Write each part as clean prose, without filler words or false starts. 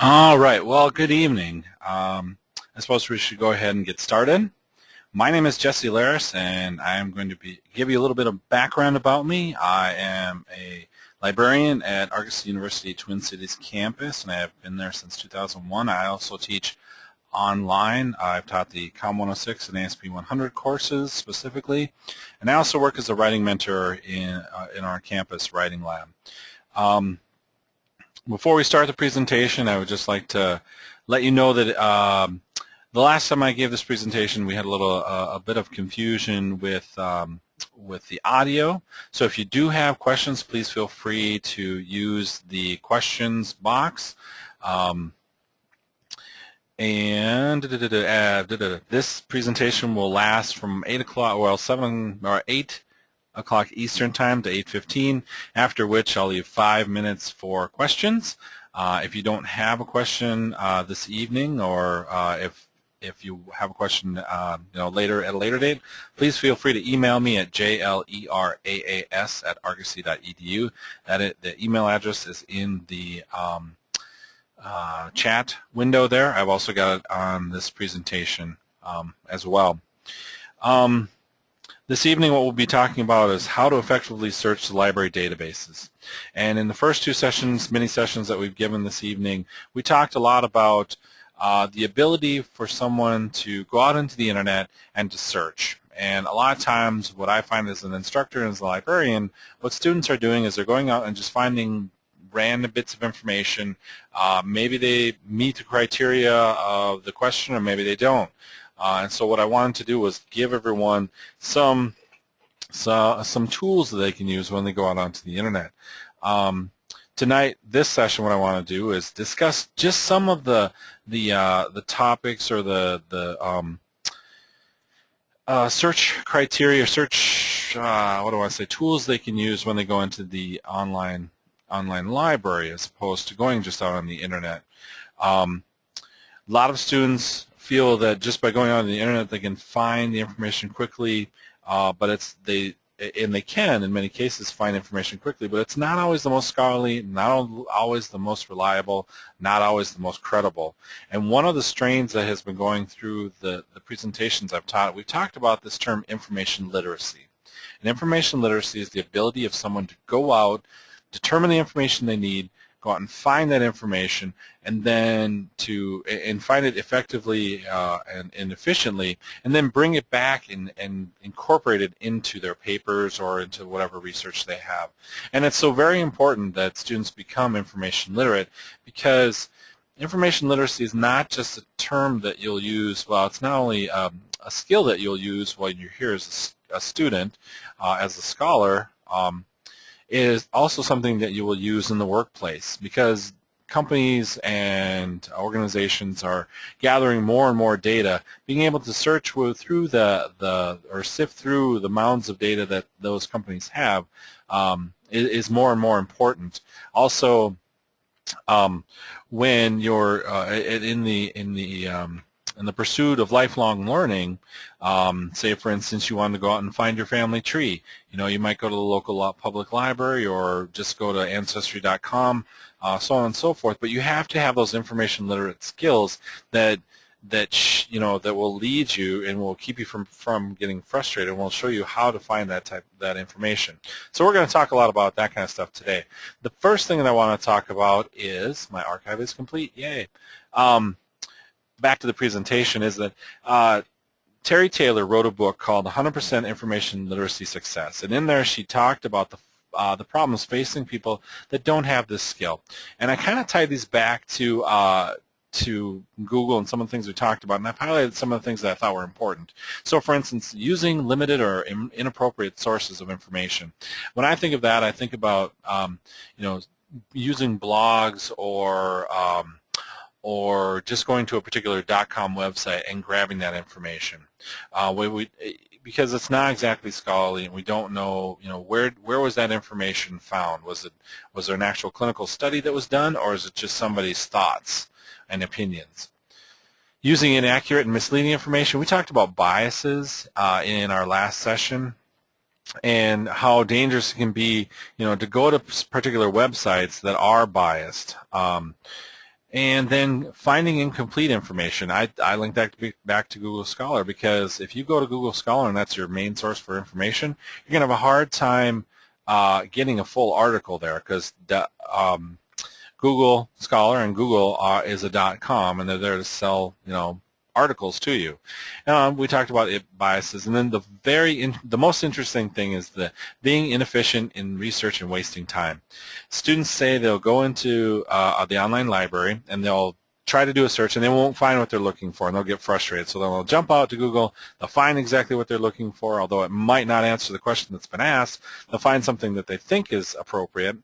All right. Well, good evening. I suppose we should go ahead and get started. My name is Jesse Laris, and I am going to give you a little bit of background about me. I am a librarian at Argosy University Twin Cities campus, and I have been there since 2001. I also teach online. I've taught the COM 106 and ASP 100 courses specifically, and I also work as a writing mentor in our campus writing lab. Before we start the presentation, I would just like to let you know that the last time I gave this presentation, we had a bit of confusion with the audio. So if you do have questions, please feel free to use the questions box. This presentation will last from 8 o'clock, well, 7 or 8 o'clock Eastern Time to 8:15, after which I'll leave 5 minutes for questions. If you don't have a question this evening, or if you have a question later at a later date, please feel free to email me at jleraas@argosy.edu. The email address is in the chat window there. I've also got it on this presentation as well. This evening what we'll be talking about is how to effectively search the library databases. And in the first two sessions, mini sessions that we've given this evening, we talked a lot about the ability for someone to go out into the internet and to search. And a lot of times what I find as an instructor and as a librarian, what students are doing is they're going out and just finding random bits of information. Maybe they meet the criteria of the question, or maybe they don't. And so what I wanted to do was give everyone some tools that they can use when they go out onto the internet. Tonight, this session, what I want to do is discuss just some of the topics or the search criteria, tools they can use when they go into the online library, as opposed to going just out on the internet. A lot of students feel that just by going out on the internet they can find the information quickly, but they can in many cases find information quickly, but it's not always the most scholarly, not always the most reliable, not always the most credible. And one of the strains that has been going through the presentations I've taught, we've talked about this term information literacy. And information literacy is the ability of someone to go out, determine the information they need, go out and find that information, and then find it effectively and efficiently, and then bring it back and incorporate it into their papers or into whatever research they have. And it's so very important that students become information literate, because information literacy is not just a term that you'll use. Well, it's not only a skill that you'll use while you're here as a student, as a scholar. Is also something that you will use in the workplace, because companies and organizations are gathering more and more data. Being able to search or sift through the mounds of data that those companies have is more and more important. Also, when you're in the pursuit of lifelong learning, say for instance you want to go out and find your family tree, you might go to the local public library or just go to Ancestry.com, so on and so forth, but you have to have those information literate skills that will lead you and will keep you from getting frustrated, and will show you how to find that information. So we're going to talk a lot about that kind of stuff today. The first thing that I want to talk about is my archive is complete. Yay. Back to the presentation is that Terry Taylor wrote a book called 100% Information Literacy Success, and in there she talked about the problems facing people that don't have this skill. And I kind of tied these back to Google and some of the things we talked about, and I've highlighted some of the things that I thought were important. So for instance, using limited or inappropriate sources of information. When I think of that, I think about using blogs or just going to a particular .com website and grabbing that information, because it's not exactly scholarly, and we don't know, where was that information found? Was there an actual clinical study that was done, or is it just somebody's thoughts and opinions? Using inaccurate and misleading information. We talked about biases in our last session, and how dangerous it can be, to go to particular websites that are biased. And then finding incomplete information. I link that back to Google Scholar, because if you go to Google Scholar and that's your main source for information, you're going to have a hard time getting a full article there, because Google Scholar and Google is a .com, and they're there to sell, articles to you. We talked about biases, and then the most interesting thing is the being inefficient in research and wasting time. Students say they'll go into the online library and they'll try to do a search and they won't find what they're looking for, and they'll get frustrated. So they'll jump out to Google, they'll find exactly what they're looking for, although it might not answer the question that's been asked. They'll find something that they think is appropriate.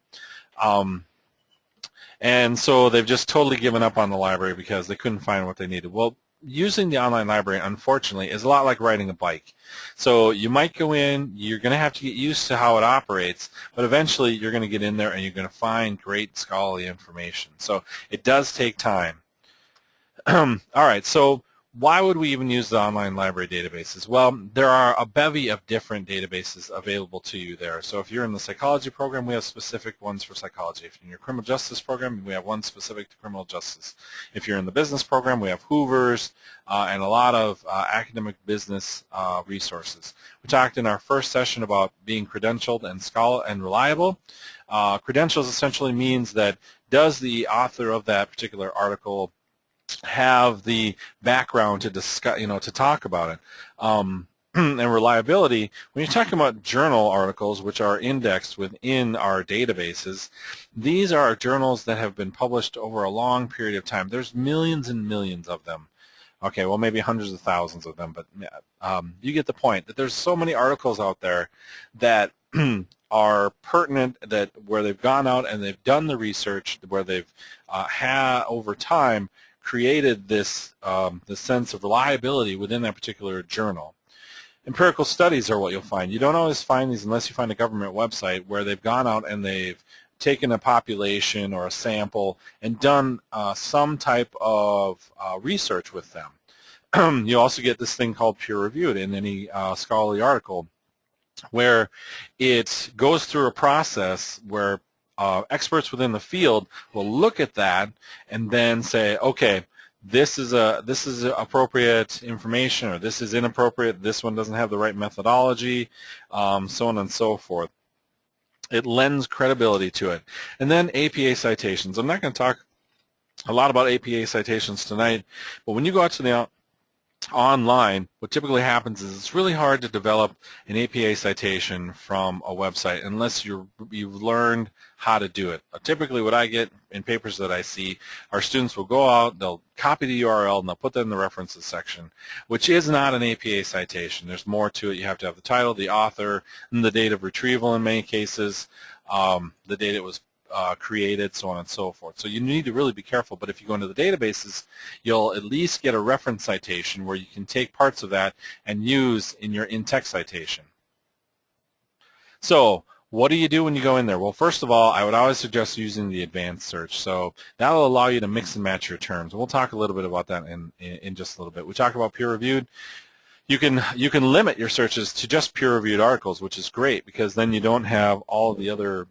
And so they've just totally given up on the library because they couldn't find what they needed. Well, using the online library, unfortunately, is a lot like riding a bike. So you might go in, you're going to have to get used to how it operates, but eventually you're going to get in there and you're going to find great scholarly information. So it does take time. All right, so why would we even use the online library databases? Well, there are a bevy of different databases available to you there. So if you're in the psychology program, we have specific ones for psychology. If you're in your criminal justice program, we have one specific to criminal justice. If you're in the business program, we have Hoover's and a lot of academic business resources. We talked in our first session about being credentialed and reliable. Credentials essentially means that does the author of that particular article have the background to discuss, to talk about it. And reliability, when you're talking about journal articles, which are indexed within our databases, these are journals that have been published over a long period of time. There's millions and millions of them. Okay, well, maybe hundreds of thousands of them, but you get the point, that there's so many articles out there that are pertinent, that where they've gone out and they've done the research, where they've had over time created this sense of reliability within that particular journal. Empirical studies are what you'll find. You don't always find these unless you find a government website where they've gone out and they've taken a population or a sample and done some type of research with them. You also get this thing called peer-reviewed in any scholarly article, where it goes through a process where experts within the field will look at that and then say, okay, this is appropriate information, or this is inappropriate, this one doesn't have the right methodology, so on and so forth. It lends credibility to it. And then APA citations. I'm not going to talk a lot about APA citations tonight, but when you go out to the online, what typically happens is it's really hard to develop an APA citation from a website unless you've learned how to do it. Typically what I get in papers that I see, our students will go out, they'll copy the URL, and they'll put that in the references section, which is not an APA citation. There's more to it. You have to have the title, the author, and the date of retrieval in many cases, the date it was created, so on and so forth. So you need to really be careful, but if you go into the databases, you'll at least get a reference citation where you can take parts of that and use in your in-text citation. So what do you do when you go in there? Well, first of all, I would always suggest using the advanced search. So that will allow you to mix and match your terms. We'll talk a little bit about that in just a little bit. We talked about peer-reviewed. You can limit your searches to just peer-reviewed articles, which is great, because then you don't have all of the other,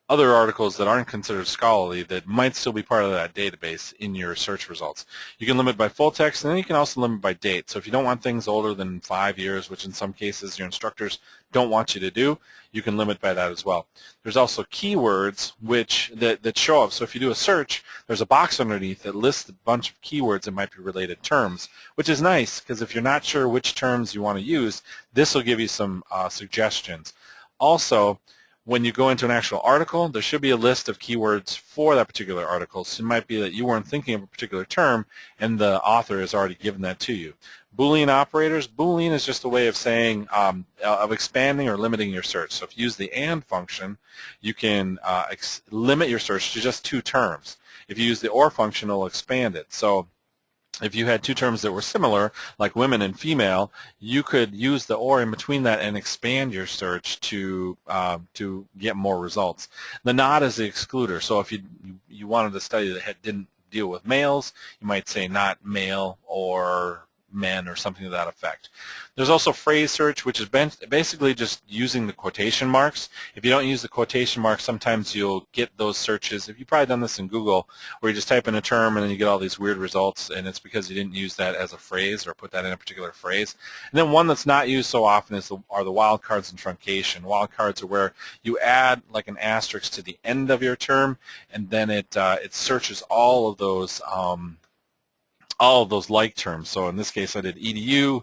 other articles that aren't considered scholarly that might still be part of that database in your search results. You can limit by full text, and then you can also limit by date. So if you don't want things older than 5 years, which in some cases your instructors don't want you to do, you can limit by that as well. There's also keywords that show up. So if you do a search, there's a box underneath that lists a bunch of keywords that might be related terms, which is nice, because if you're not sure which terms you want to use, this will give you some suggestions. Also, when you go into an actual article, there should be a list of keywords for that particular article. So it might be that you weren't thinking of a particular term and the author has already given that to you. Boolean operators, Boolean is just a way of saying, of expanding or limiting your search. So if you use the AND function, you can limit your search to just 2 terms. If you use the OR function, it'll expand it. So if you had 2 terms that were similar, like women and female, you could use the OR in between that and expand your search to get more results. The not is the excluder. So if you wanted a study that didn't deal with males, you might say not male or men or something to that effect. There's also phrase search, which is basically just using the quotation marks. If you don't use the quotation marks, sometimes you'll get those searches. If you've probably done this in Google, where you just type in a term and then you get all these weird results, and it's because you didn't use that as a phrase or put that in a particular phrase. And then one that's not used so often are the wildcards and truncation. Wildcards are where you add like an asterisk to the end of your term, and then it searches all of those like terms. So in this case, I did edu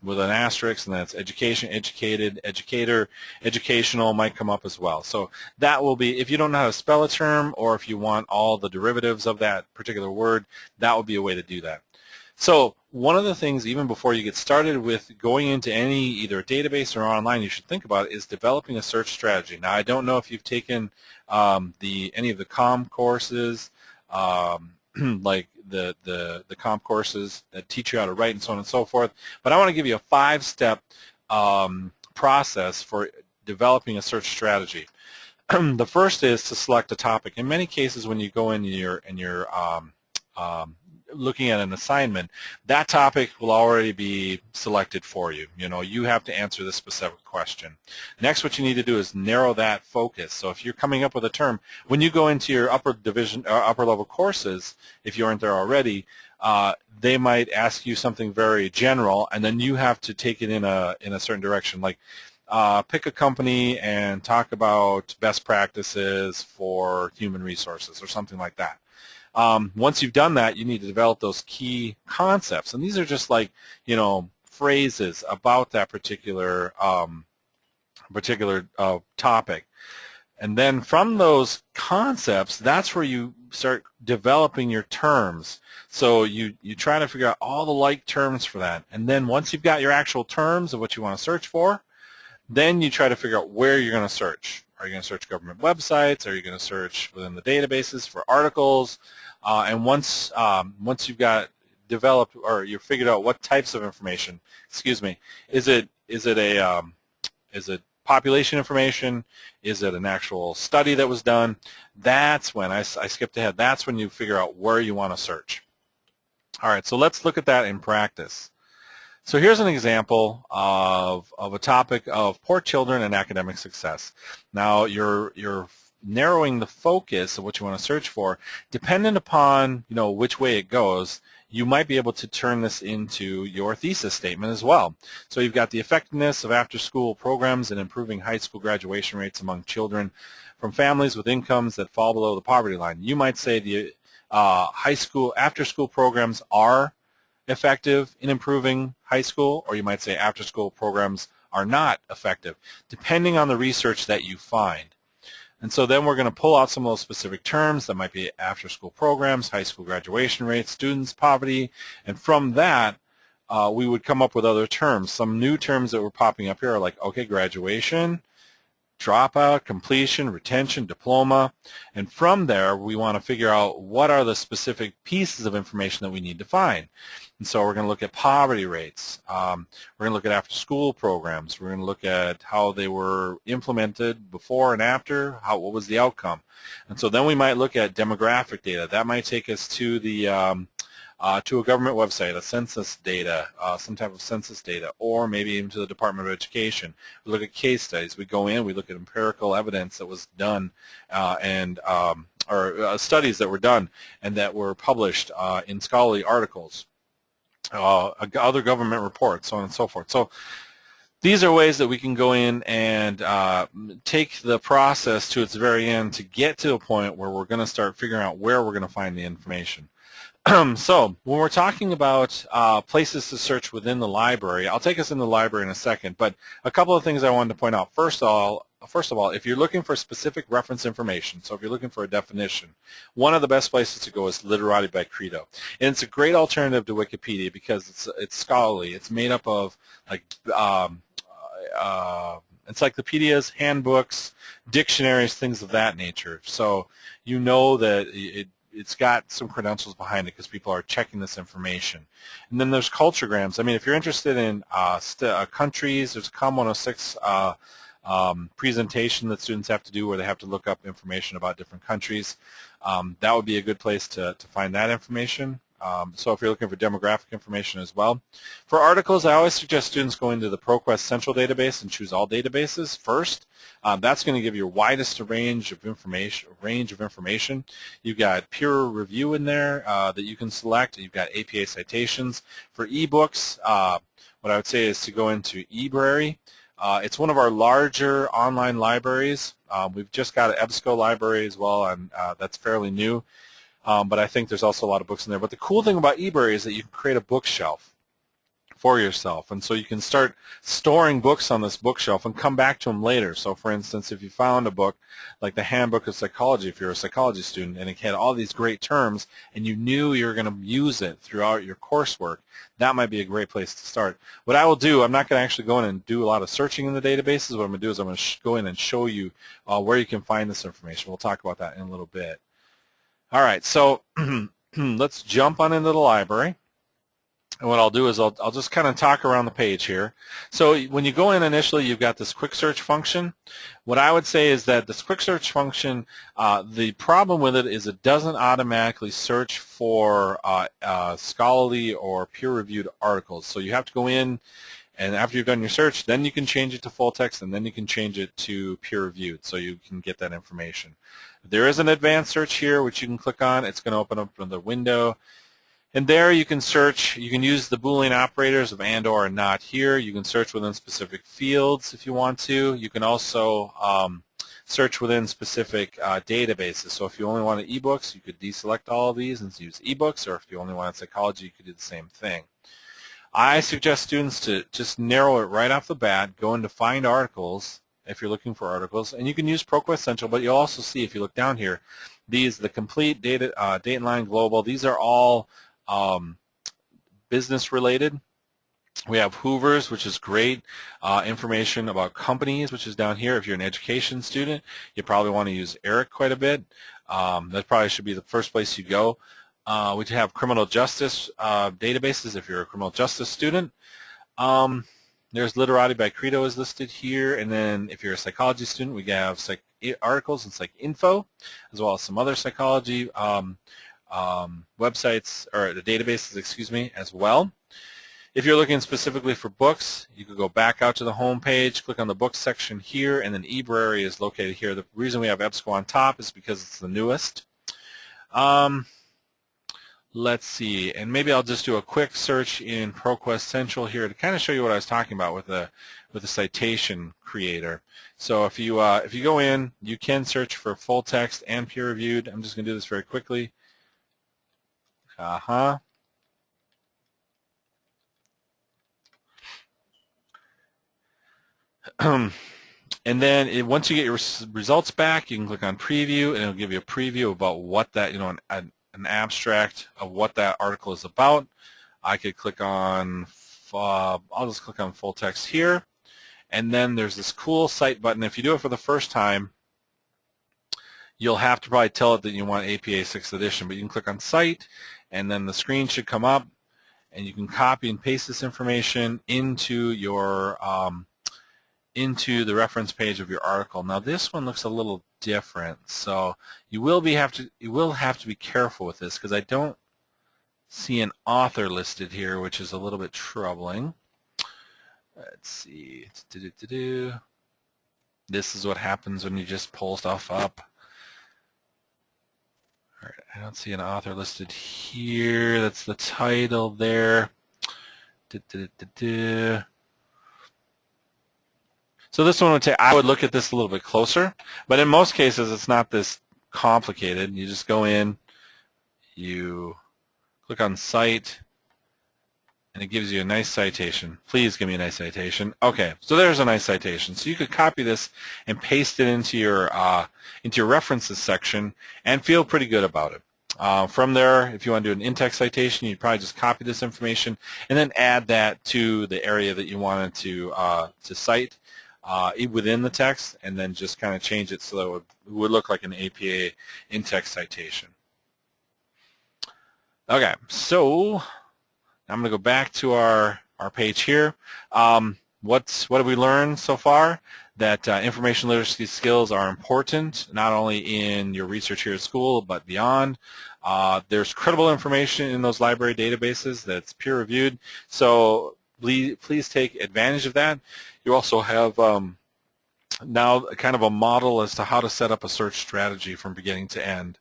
with an asterisk, and that's education, educated, educator, educational might come up as well. So that will be, if you don't know how to spell a term, or if you want all the derivatives of that particular word, that would be a way to do that. So one of the things, even before you get started with going into any either database or online, you should think about is developing a search strategy. Now, I don't know if you've taken any of the COM courses, like the COM courses that teach you how to write and so on and so forth, but I want to give you a 5-step process for developing a search strategy. The first is to select a topic. In many cases, when you go in and you're looking at an assignment, that topic will already be selected for you. You know, you have to answer this specific question. Next, what you need to do is narrow that focus. So if you're coming up with a term, when you go into your upper level courses, if you aren't there already, they might ask you something very general, and then you have to take it in a certain direction, like pick a company and talk about best practices for human resources or something like that. Once you've done that, you need to develop those key concepts, and these are just like, you know, phrases about that particular topic. And then from those concepts, that's where you start developing your terms. So you try to figure out all the like terms for that, and then once you've got your actual terms of what you want to search for, then you try to figure out where you're going to search. Are you going to search government websites? Are you going to search within the databases for articles? And once you've got developed, or you've figured out what types of information, excuse me, is it population information? Is it an actual study that was done? That's when I skipped ahead. That's when you figure out where you want to search. All right, so let's look at that in practice. So here's an example of a topic of poor children and academic success. Now you're narrowing the focus of what you want to search for. Dependent upon, you know, which way it goes, you might be able to turn this into your thesis statement as well. So you've got the effectiveness of after-school programs in improving high school graduation rates among children from families with incomes that fall below the poverty line. You might say the high school after-school programs are effective in improving high school, or you might say after-school programs are not effective, depending on the research that you find. And so then we're going to pull out some of those specific terms that might be after-school programs, high school graduation rates, students, poverty, and from that we would come up with other terms. Some new terms that were popping up here are like, okay, graduation, dropout, completion, retention, diploma, and from there we want to figure out what are the specific pieces of information that we need to find. And so we're going to look at poverty rates. We're going to look at after-school programs. We're going to look at how they were implemented before and after, what was the outcome. And so then we might look at demographic data. That might take us to the to a government website, a census data, some type of census data, or maybe even to the Department of Education. We look at case studies. We go in, we look at empirical evidence that was done or studies that were done and that were published in scholarly articles, other government reports, so on and so forth. So these are ways that we can go in and take the process to its very end to get to a point where we're going to start figuring out where we're going to find the information. So when we're talking about places to search within the library, I'll take us in the library in a second, but a couple of things I wanted to point out. First of all, if you're looking for specific reference information, so if you're looking for a definition, one of the best places to go is Literati by Credo. And it's a great alternative to Wikipedia because it's scholarly. It's made up of like encyclopedias, handbooks, dictionaries, things of that nature. So you know that it's got some credentials behind it because people are checking this information. And then there's Culturegrams. I mean, if you're interested in countries, there's a COM 106 presentation that students have to do where they have to look up information about different countries. That would be a good place to find that information. So if you're looking for demographic information as well. For articles, I always suggest students go into the ProQuest Central database and choose all databases first. That's going to give you a widest range of information. You've got peer review in there that you can select. You've got APA citations. For ebooks, what I would say is to go into eBrary. It's one of our larger online libraries. We've just got an EBSCO library as well, and that's fairly new. But I think there's also a lot of books in there. But the cool thing about eBrary is that you can create a bookshelf for yourself, and so you can start storing books on this bookshelf and come back to them later. So for instance, if you found a book like the Handbook of Psychology, if you're a psychology student, and it had all these great terms and you knew you were going to use it throughout your coursework, that might be a great place to start. What I will do, I'm not going to actually go in and do a lot of searching in the databases. What I'm going to do is I'm going to go in and show you where you can find this information. We'll talk about that in a little bit. All right, so let's jump on into the library. And what I'll do is I'll just kind of talk around the page here. So when you go in initially, you've got this quick search function. What I would say is that this quick search function, the problem with it is it doesn't automatically search for scholarly or peer-reviewed articles. So you have to go in, and after you've done your search, then you can change it to full text, and then you can change it to peer-reviewed so you can get that information. There is an advanced search here, which you can click on. It's going to open up another window. And there you can search. You can use the Boolean operators of and, or, and not here. You can search within specific fields if you want to. You can also search within specific databases. So if you only wanted ebooks, you could deselect all of these and use ebooks, or if you only wanted psychology, you could do the same thing. I suggest students to just narrow it right off the bat, go into Find Articles if you're looking for articles, and you can use ProQuest Central, but you'll also see if you look down here, the complete data, Dateline Global, these are all business related. We have Hoover's, which is great information about companies, which is down here. If you're an education student, you probably want to use ERIC quite a bit. That probably should be the first place you go. We have criminal justice databases if you're a criminal justice student. There's Literati by Credo is listed here, and then if you're a psychology student, we have articles and PsycInfo, as well as some other psychology websites, or the databases, excuse me, as well. If you're looking specifically for books, you could go back out to the home page, click on the books section here, and then eBrary is located here. The reason we have EBSCO on top is because it's the newest. Let's see, and maybe I'll just do a quick search in ProQuest Central here to kind of show you what I was talking about with the citation creator. So if you go in, you can search for full text and peer reviewed. I'm just going to do this very quickly. And then once you get your results back, you can click on preview, and it'll give you a preview about what that, an abstract of what that article is about. I could click on, I'll just click on full text here, and then there's this cool cite button. If you do it for the first time, you'll have to probably tell it that you want APA 6th edition, but you can click on cite, and then the screen should come up, and you can copy and paste this information into your into the reference page of your article. Now this one looks a little different, so you will have to be careful with this, because I don't see an author listed here, which is a little bit troubling. Let's see. This is what happens when you just pull stuff up. All right, I don't see an author listed here. That's the title there. So this one I would look at this a little bit closer, but in most cases it's not this complicated. You just go in, you click on Cite, and it gives you a nice citation. Please give me a nice citation. Okay, so there's a nice citation. So you could copy this and paste it into your references section and feel pretty good about it. From there, if you want to do an in-text citation, you'd probably just copy this information and then add that to the area that you wanted to cite within the text, and then just kind of change it so that it would look like an APA in-text citation. Okay, so I'm going to go back to our page here. What have we learned so far? that information literacy skills are important, not only in your research here at school, but beyond. There's credible information in those library databases that's peer-reviewed, so please take advantage of that. You also have now kind of a model as to how to set up a search strategy from beginning to end.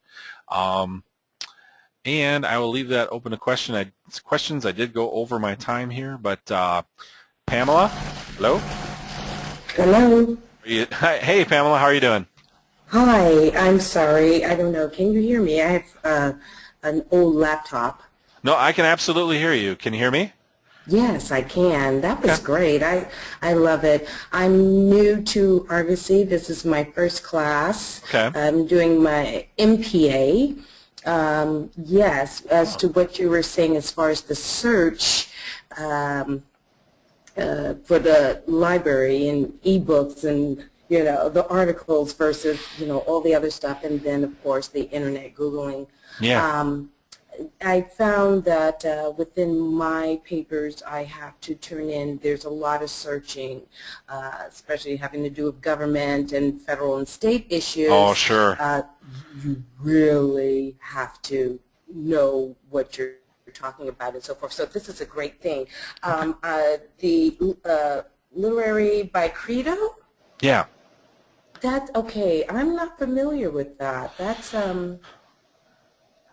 And I will leave that open to questions. I did go over my time here, but Pamela, hello? Hello. Hey, Pamela, how are you doing? Hi, I'm sorry. I don't know. Can you hear me? I have an old laptop. No, I can absolutely hear you. Can you hear me? Yes, I can. That was great. I love it. I'm new to Argosy. This is my first class. Okay. I'm doing my MPA. Yes, as to what you were saying as far as the search for the library and ebooks and, you know, the articles versus, you know, all the other stuff, and then, of course, the Internet Googling. Yeah. I found that within my papers I have to turn in, there's a lot of searching, especially having to do with government and federal and state issues. Oh, sure. You really have to know what you're talking about and so forth. So this is a great thing. The Literary by Credo? Yeah. That's okay. I'm not familiar with that. That's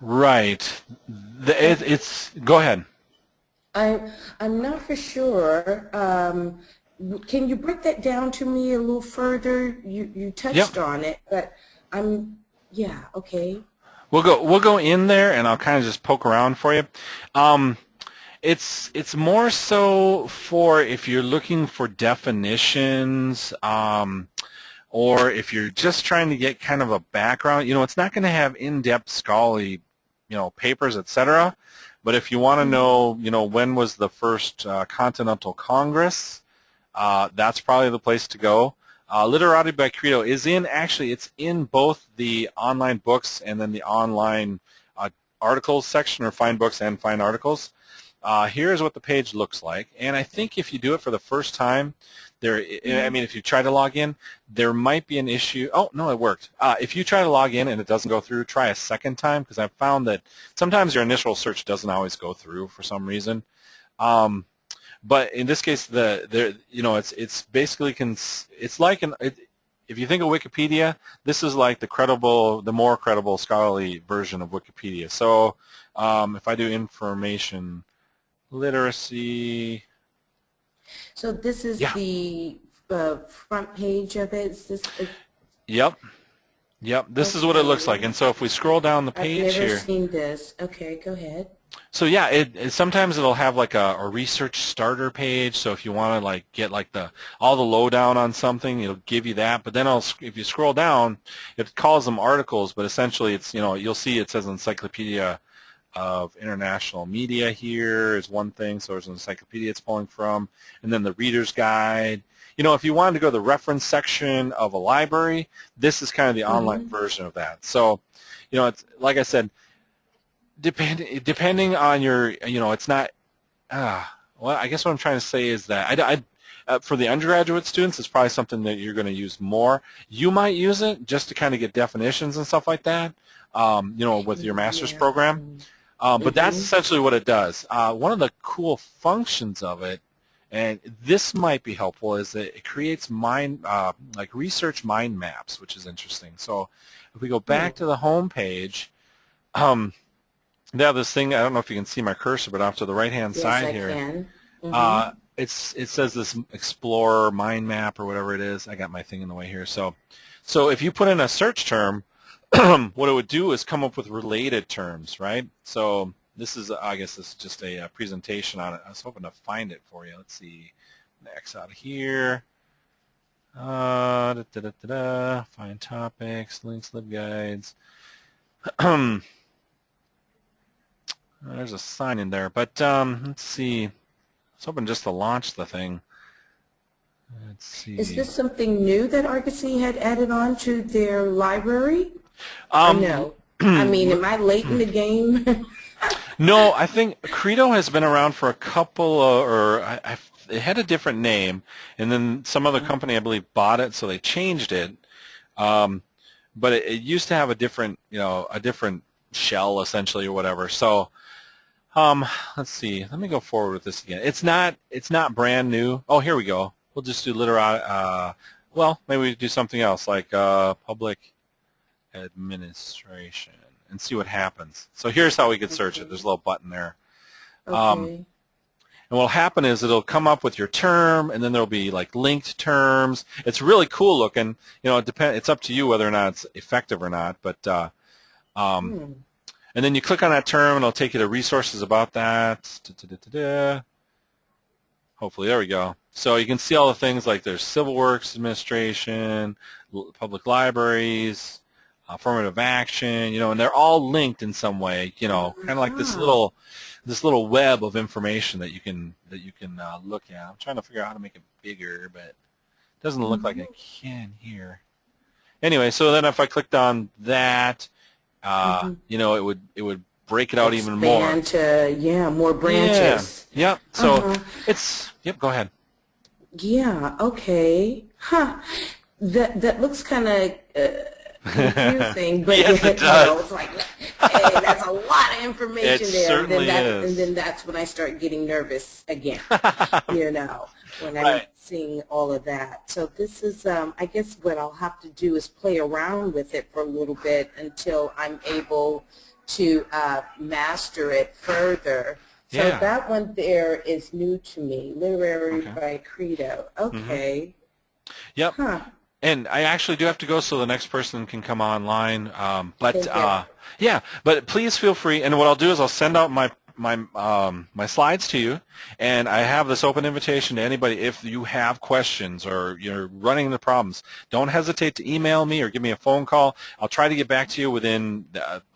Right. Go ahead. I'm not for sure. Can you break that down to me a little further? You touched on it, but yeah, okay. We'll go in there, and I'll kind of just poke around for you. It's more so for if you're looking for definitions, or if you're just trying to get kind of a background. You know, it's not going to have in-depth scholarly, you know, papers, etc. But if you want to know, you know, when was the first Continental Congress, that's probably the place to go. Literati by Credo is it's in both the online books and then the online articles section, or find books and find articles. Here's what the page looks like, and I think if you do it for the first time, if you try to log in, there might be an issue. Oh, no, it worked. If you try to log in and it doesn't go through, try a second time, because I've found that sometimes your initial search doesn't always go through for some reason. But in this case, it's basically it's like if you think of Wikipedia, this is like the more credible scholarly version of Wikipedia. So if I do information literacy. So this is the front page of it? Is this Yep. This is what it looks like. And so if we scroll down the page here. I've never seen this. Okay, go ahead. So yeah, sometimes it'll have like a research starter page. So if you want to like get like all the lowdown on something, it'll give you that. But then if you scroll down, it calls them articles, but essentially it's, you know, you'll see it says Encyclopedia of International Media here is one thing. So there's an encyclopedia it's pulling from, and then the Reader's Guide. You know, if you wanted to go to the reference section of a library, this is kind of the online version of that. So, you know, it's like I said, depending on your, you know, it's not. Well, I guess what I'm trying to say is that for the undergraduate students, it's probably something that you're going to use more. You might use it just to kind of get definitions and stuff like that. You know, with your master's program. But that's essentially what it does. One of the cool functions of it, and this might be helpful, is that it creates like research mind maps, which is interesting. So if we go back to the home page, they have this thing. I don't know if you can see my cursor, but off to the right-hand side here, it says this Explorer mind map or whatever it is. I got my thing in the way here. So if you put in a search term, what it would do is come up with related terms, right? So this is, I guess this is just a presentation on it. I was hoping to find it for you. Let's see. X out of here. Find topics, links, libguides. There's a sign in there, but let's see. I was hoping just to launch the thing. Let's see. Is this something new that Argosy had added on to their library? No. I mean, am I late in the game? No, I think Credo has been around for a couple, I it had a different name, and then some other company, I believe, bought it, so they changed it. But it used to have a different, a different shell essentially or whatever. So let's see. Let me go forward with this again. It's not brand new. Oh, here we go. We'll just do well, maybe we do something else like public administration and see what happens. So here's how we could search it. There's a little button there. Okay. And what'll happen is it'll come up with your term, and then there'll be like linked terms. It's really cool looking. It's up to you whether or not it's effective or not. But and then you click on that term, and it'll take you to resources about that. Hopefully, there we go. So you can see all the things like there's Civil Works Administration, public libraries, affirmative action, and they're all linked in some way. Kind of like this little web of information that you can look at. I'm trying to figure out how to make it bigger, but it doesn't look like I can here. Anyway, so then if I clicked on that, it would break it out even more. Expand to more branches. Yeah. Yep. So Yep. Go ahead. Yeah. Okay. Huh. That looks kind of confusing, but yes, it does. It's like, hey, that's a lot of information it there. Certainly is. And then that's when I start getting nervous again. When I'm Right. seeing all of that. So this is, I guess, what I'll have to do is play around with it for a little bit until I'm able to master it further. So Yeah. that one there is new to me. Literary by Credo. Okay. Yep. Huh. And I actually do have to go so the next person can come online. But Okay. but please feel free. And what I'll do is I'll send out my slides to you, and I have this open invitation to anybody. If you have questions or you're running into problems, don't hesitate to email me or give me a phone call. I'll try to get back to you within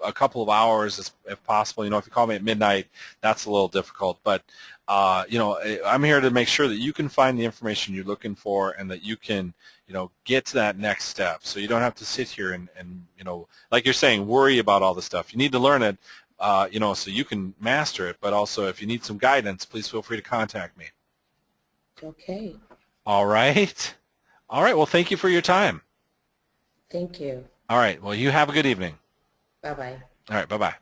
a couple of hours if possible. If you call me at midnight, that's a little difficult. But I'm here to make sure that you can find the information you're looking for and that you can get to that next step. So you don't have to sit here and like you're saying, worry about all the stuff. You need to learn it. So you can master it, but also if you need some guidance, please feel free to contact me. Okay. All right. All right. Well, thank you for your time. Thank you. All right. Well, you have a good evening. Bye-bye. All right. Bye-bye.